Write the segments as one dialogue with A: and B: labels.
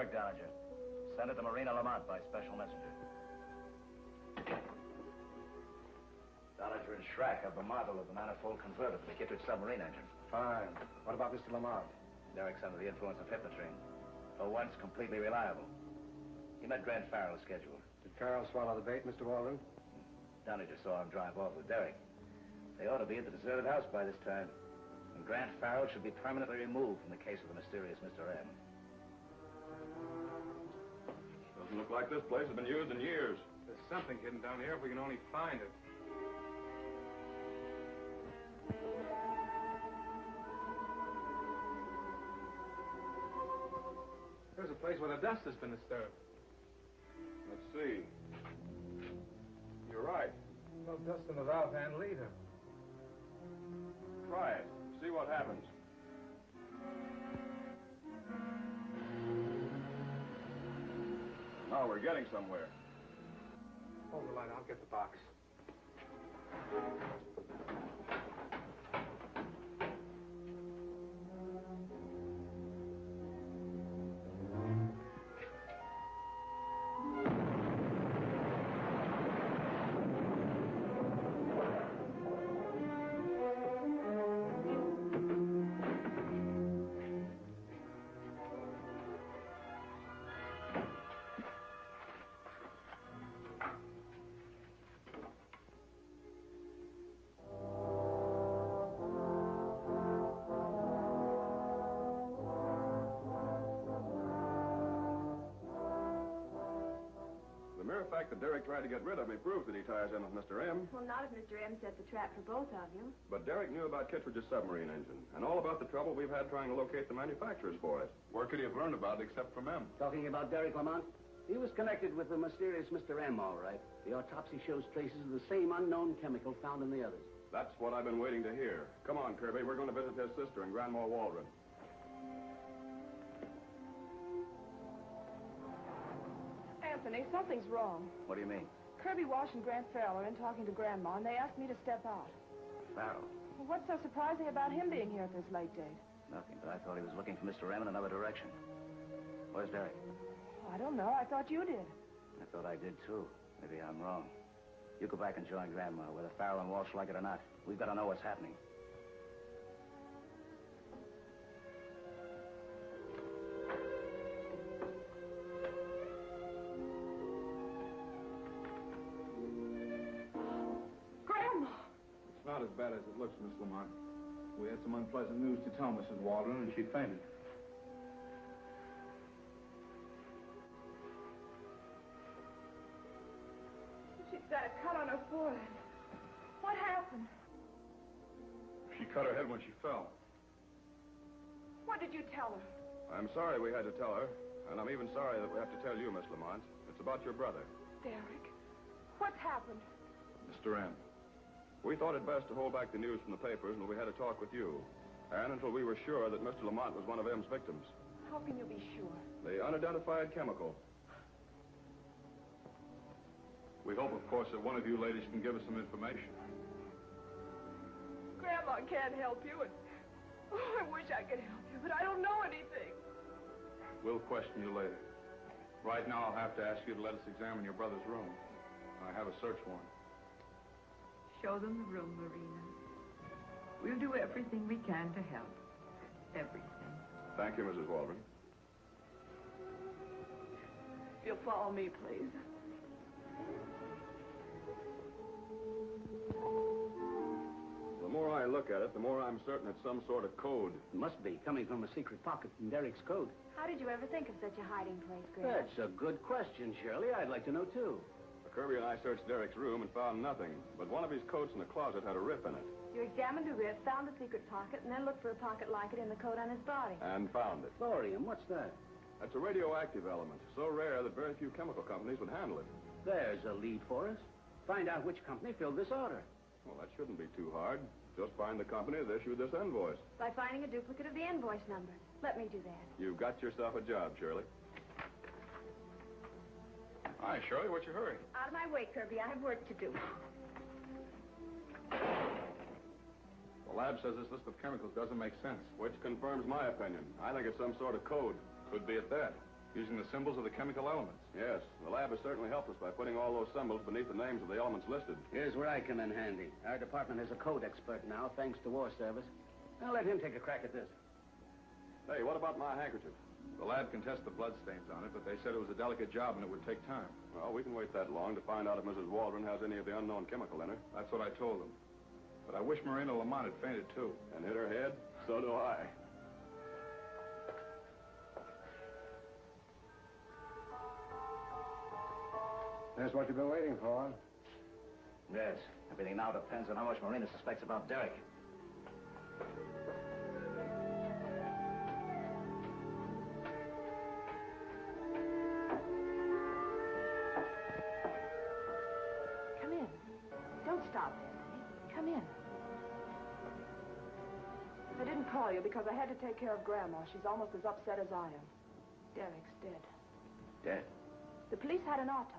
A: work, Doninger. Send it to Marina Lamont by special messenger. Doninger and Schrack have the model of the manifold converter for the Kittridge submarine engine.
B: Fine. What about Mr. Lamont?
A: Derek's under the influence of Hypnotreme. For once, completely reliable. He met Grant Farrell as scheduled.
B: Did Farrell swallow the bait, Mr. Waldron?
A: Doninger saw him drive off with Derek. They ought to be at the deserted house by this time. And Grant Farrell should be permanently removed from the case of the mysterious Mr. M.
C: Doesn't look like this place has been used in years.
B: There's something hidden down here if we can only find it. There's a place where the dust has been disturbed.
C: Let's see. You're right.
B: No dust in the valve handle either.
C: Try it. See what happens. Oh, we're getting somewhere.
B: Hold the light. I'll get the box.
C: The fact that Derek tried to get rid of me proves that he ties in with Mr. M.
D: Well, not if Mr. M set the trap for both of you.
C: But Derek knew about Kittridge's submarine engine and all about the trouble we've had trying to locate the manufacturers for it. Where could he have learned about it except from M?
E: Talking about Derek Lamont? He was connected with the mysterious Mr. M, all right. The autopsy shows traces of the same unknown chemical found in the others.
C: That's what I've been waiting to hear. Come on, Kirby. We're going to visit his sister in Grandma Waldron.
F: Anthony, something's wrong.
A: What do you mean?
F: Kirby Walsh and Grant Farrell are in talking to Grandma, and they asked me to step out.
A: Farrell?
F: Well, what's so surprising about him being here at this late date?
A: Nothing, but I thought he was looking for Mr. M in another direction. Where's Derek?
F: Oh, I don't know. I thought you did.
A: I thought I did, too. Maybe I'm wrong. You go back and join Grandma, whether Farrell and Walsh like it or not. We've got to know what's happening.
B: Not as bad as it looks, Miss Lamont. We had some unpleasant news to tell Mrs. Waldron, and she fainted.
F: She's got a cut on her forehead. What happened?
B: She cut her head when she fell.
F: What did you tell her?
C: I'm sorry we had to tell her, and I'm even sorry that we have to tell you, Miss Lamont. It's about your brother.
F: Derek, what's happened?
B: Mr. M.
C: We thought it best to hold back the news from the papers until we had a talk with you, and until we were sure that Mr. Lamont was one of M's victims.
F: How can you be sure?
C: The unidentified chemical.
B: We hope, of course, that one of you ladies can give us some information.
F: Grandma can't help you, and I wish I could help you, but I don't know anything.
B: We'll question you later. Right now, I'll have to ask you to let us examine your brother's room. I have a search warrant.
G: Show them the room, Marina. We'll do everything we can to help. Everything.
C: Thank you, Mrs. Waldron.
F: If you'll follow me, please.
C: The more I look at it, the more I'm certain it's some sort of code.
E: It must be, coming from a secret pocket in Derek's coat.
D: How did you ever think of such a hiding place, Grant?
E: That's a good question, Shirley. I'd like to know, too.
C: Kirby and I searched Derek's room and found nothing, but one of his coats in the closet had a rip in it.
D: You examined the rip, found the secret pocket, and then looked for a pocket like it in the coat on his body.
C: And found it.
E: Thorium, what's that?
C: That's a radioactive element, so rare that very few chemical companies would handle it.
E: There's a lead for us. Find out which company filled this order.
C: Well, that shouldn't be too hard. Just find the company that issued this invoice.
D: By finding a duplicate of the invoice number. Let me do that.
C: You've got yourself a job, Shirley.
B: Hi, Shirley. What's your hurry?
D: Out of my way, Kirby. I have work to do.
B: The lab says this list of chemicals doesn't make sense.
C: Which confirms my opinion. I think it's some sort of code. Could be at that.
B: using the symbols of the chemical elements.
C: Yes, the lab has certainly helped us by putting all those symbols beneath the names of the elements listed.
E: Here's where I come in handy. Our department has a code expert now, thanks to War Service. I'll let him take a crack at this.
C: Hey, what about my handkerchief?
B: The lab can test the blood stains on it, but they said it was a delicate job and it would take time.
C: Well, we can wait that long to find out if Mrs. Waldron has any of the unknown chemical in her.
B: That's what I told them. But I wish Marina Lamont had fainted, too.
C: And hit her head? So do I.
H: That's what you've been waiting for.
A: Yes. Everything now depends on how much Marina suspects about Derek.
D: Come in. Don't stop, Anthony. Come in. I didn't call you because I had to take care of Grandma. She's almost as upset as I am. Derek's dead.
A: Dead?
D: The police had an autopsy.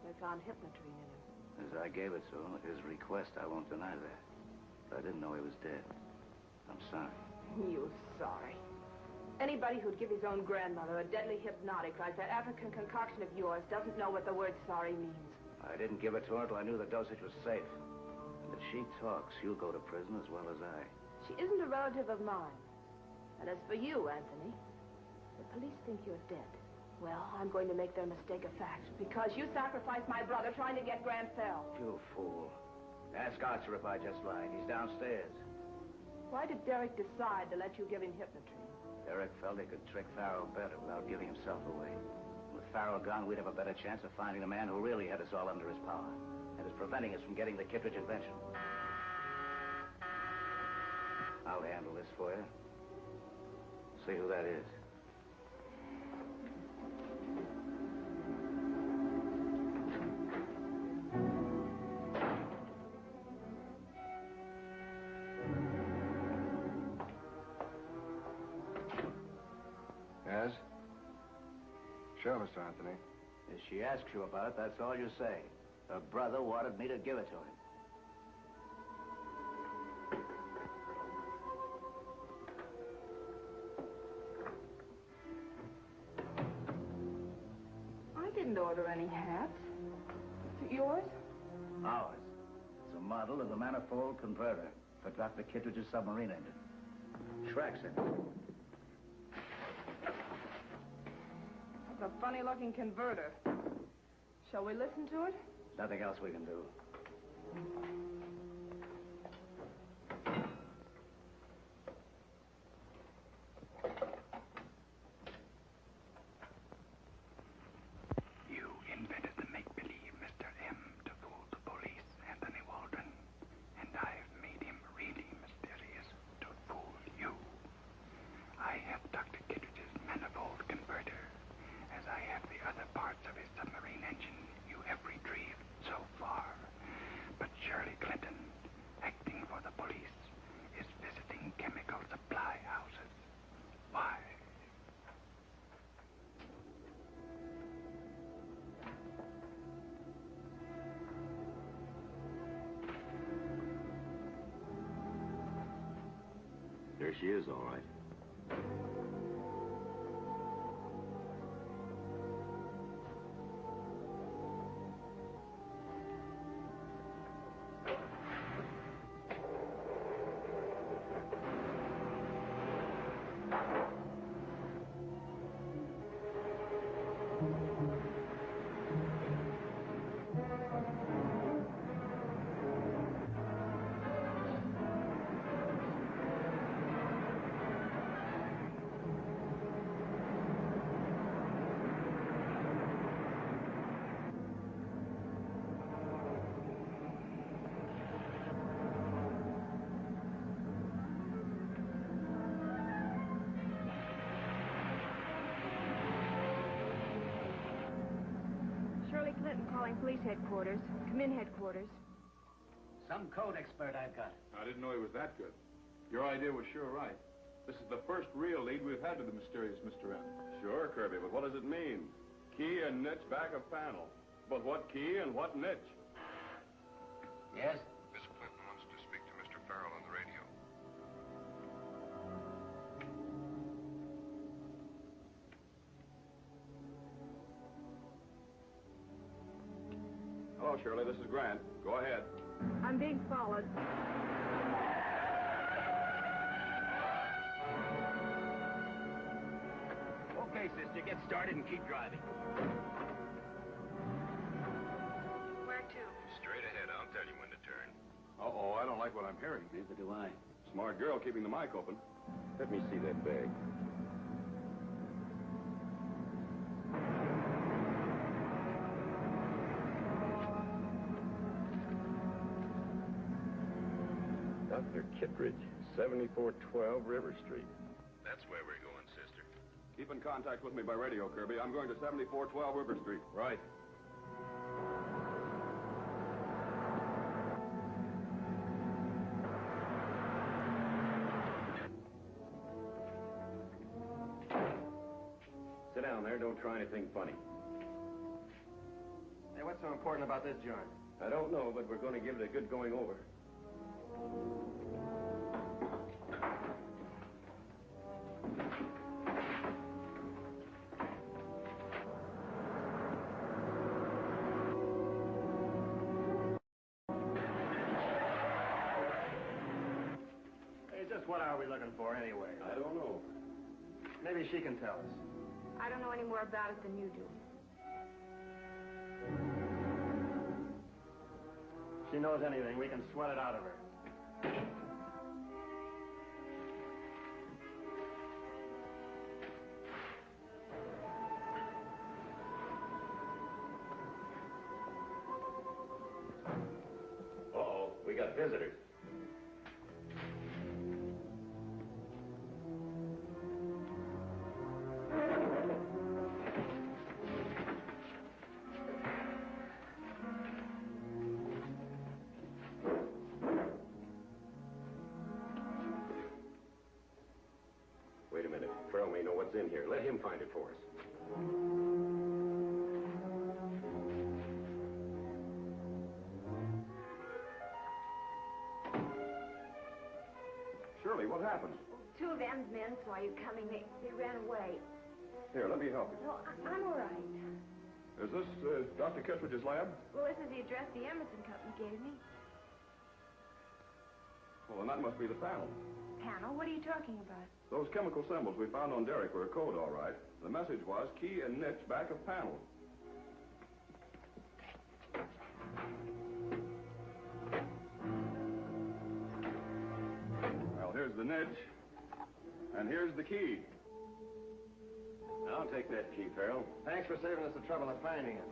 D: They found Hypnotreme in him.
A: As I gave it to him at his request, I won't deny that. But I didn't know he was dead. I'm sorry.
D: You're sorry. Anybody who'd give his own grandmother a deadly hypnotic like that African concoction of yours doesn't know what the word sorry means.
A: I didn't give it to her until I knew the dosage was safe. And if she talks, you'll go to prison as well as I.
D: She isn't a relative of mine. And as for you, Anthony, the police think you're dead. Well, I'm going to make their mistake a fact, because you sacrificed my brother trying to get Grant Farrell.
A: You fool. Ask Archer if I just lied. He's downstairs.
D: Why did Derek decide to let you give him Hypnotreme?
A: Derek felt he could trick Farrell better without giving himself away. With Farrell gone, we'd have a better chance of finding the man who really had us all under his power and is preventing us from getting the Kittridge invention. I'll handle this for you. See who that is.
H: Yes? Sure, Mr. Anthony.
A: If she asks you about it, that's all you say. Her brother wanted me to give it to him.
D: I didn't order any hats. Is it yours?
A: Ours. It's a model of the manifold converter for Dr. Kittridge's submarine engine. Tracks it.
D: That's a funny-looking converter. Shall we listen to it?
A: Nothing else we can do.
I: You invented the make-believe Mr. M to fool the police, Anthony Waldron. And I've made him really mysterious to fool you. I have Dr. Kittridge's manifold converter, as I have the other parts of his submarine engine you have retrieved so far. But Shirley Clinton, acting for the police, is visiting chemical supply houses. Why?
C: There she is, all right.
D: Shirley Clinton calling police headquarters. Come in, headquarters.
E: Some code expert I've got.
B: I didn't know he was that good. Your idea was sure right. This is the first real lead we've had to the mysterious Mr. M.
C: Sure, Kirby, but what does it mean? Key and niche back of panel. But what key and what niche?
E: Yes?
C: Miss Clinton wants to speak to Mr. Farrell on the radio. Hello, Shirley. This is Grant. Go ahead.
F: I'm being followed.
A: Okay, sister, get started and keep driving.
F: Where to?
C: Straight ahead. I'll tell you when to turn. Uh-oh, I don't like what I'm hearing.
E: Neither do I.
C: Smart girl keeping the mic open.
H: Let me see that bag. Dr. Kittridge, 7412 River Street.
C: That's where we're going, sister. Keep in contact with me by radio, Kirby. I'm going to 7412 River Street.
H: Right. Sit down there. Don't try anything funny.
A: Hey, what's so important about this joint?
H: I don't know, but we're going to give it a good going over.
A: Hey, just what are we looking for anyway?
H: I don't know.
A: Maybe she can tell us.
D: I don't know any more about it than you do.
A: If she knows anything, we can sweat it out of her.
H: Uh-oh, we got visitors. Wait a minute. Farrell may know what's in here. Let him find it for us.
C: Shirley, what happened?
D: Two of M's men saw you coming. They ran away.
C: Here, let me help you.
D: No, I'm all right.
C: Is this Dr. Kittridge's lab?
D: Well, this is the address the Emerson Company gave me.
C: Well, then that must be the panel.
D: Panel? What are you talking about?
C: Those chemical symbols we found on Derek were a code, all right. The message was key and niche back of panel. Well, here's the niche, and here's the key.
H: I'll take that key, Farrell.
A: Thanks for saving us the trouble of finding it.